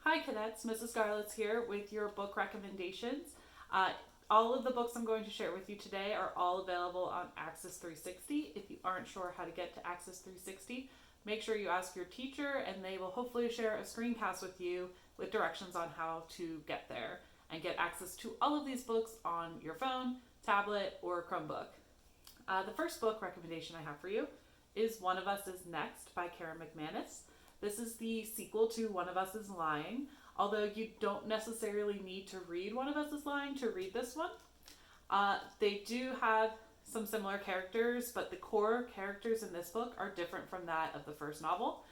Hi cadets, Mrs. Scarlett's here with your book recommendations. Uh, all of the books I'm going to share with you today are all available on Access 360. If you aren't sure how to get to Access 360, make sure you ask your teacher and they will hopefully share a screencast with you with directions on how to get there and get access to all of these books on your phone, tablet, or Chromebook. The first book recommendation I have for you is One of Us is Next by Karen McManus. This is the sequel to One of Us is Lying, although you don't necessarily need to read One of Us is Lying to read this one. They do have some similar characters, but the core characters in this book are different from that of the first novel.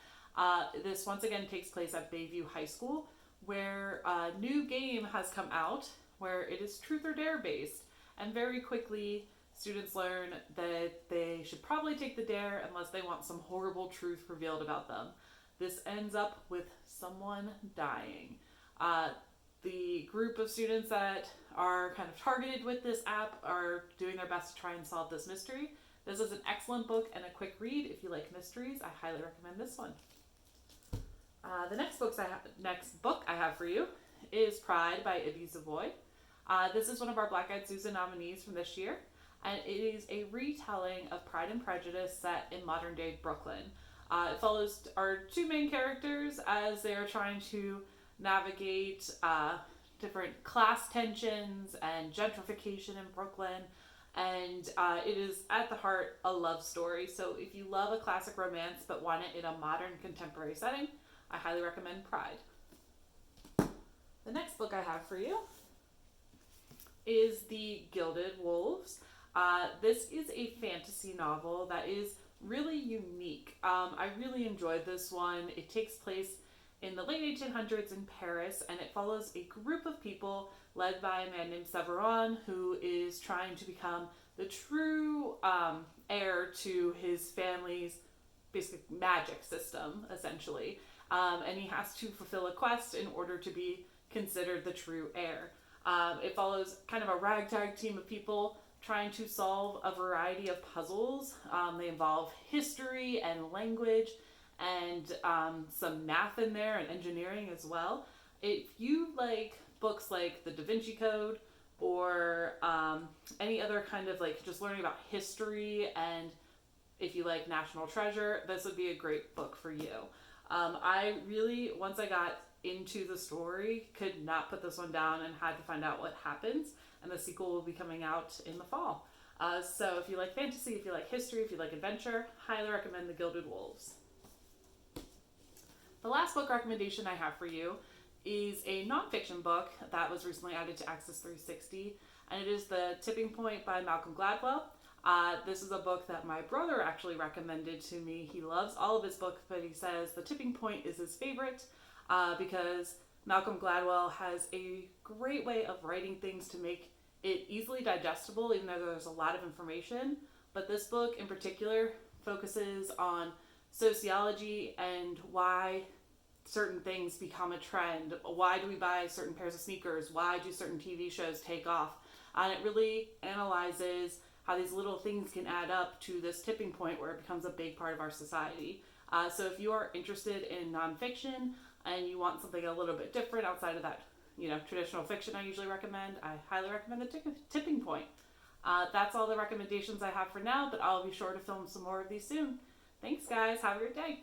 This once again takes place at Bayview High School, where a new game has come out where it is truth or dare based, and very quickly students learn that they should probably take the dare unless they want some horrible truth revealed about them. This ends up with someone dying. The group of students that are kind of targeted with this app are doing their best to try and solve this mystery. This is an excellent book and a quick read. If you like mysteries, I highly recommend this one. The next book I have for you is Pride by Ibi Zoboi. This is one of our Black Eyed Susan nominees from this year, and it is a retelling of Pride and Prejudice set in modern day Brooklyn. It follows our two main characters as they are trying to navigate different class tensions and gentrification in Brooklyn. And it is at the heart a love story. So if you love a classic romance but want it in a modern contemporary setting, I highly recommend Pride. The next book I have for you is The Gilded Wolves. This is a fantasy novel that is really unique. I really enjoyed this one. It takes place in the late 1800s in Paris, and it follows a group of people led by a man named Severin, who is trying to become the true heir to his family's basic magic system, essentially. And he has to fulfill a quest in order to be considered the true heir. It follows kind of a ragtag team of people trying to solve a variety of puzzles. They involve history and language and some math in there and engineering as well. If you like books like The Da Vinci Code or any other kind of like just learning about history, and if you like National Treasure, this would be a great book for you. I really, once I got into the story, could not put this one down and had to find out what happens, and the sequel will be coming out in the fall. So if you like fantasy, if you like history, if you like adventure, highly recommend The Gilded Wolves. The last book recommendation I have for you is a nonfiction book that was recently added to Access 360, and it is The Tipping Point by Malcolm Gladwell. This is a book that my brother actually recommended to me. He loves all of his books, but he says The Tipping Point is his favorite because Malcolm Gladwell has a great way of writing things to make it easily digestible, even though there's a lot of information. But this book in particular focuses on sociology and why certain things become a trend. Why do we buy certain pairs of sneakers? Why do certain TV shows take off? And it really analyzes how these little things can add up to this tipping point where it becomes a big part of our society. So if you are interested in nonfiction and you want something a little bit different outside of that, traditional fiction I usually recommend, I highly recommend The Tipping Point. That's all the recommendations I have for now, but I'll be sure to film some more of these soon. Thanks, guys. Have a great day.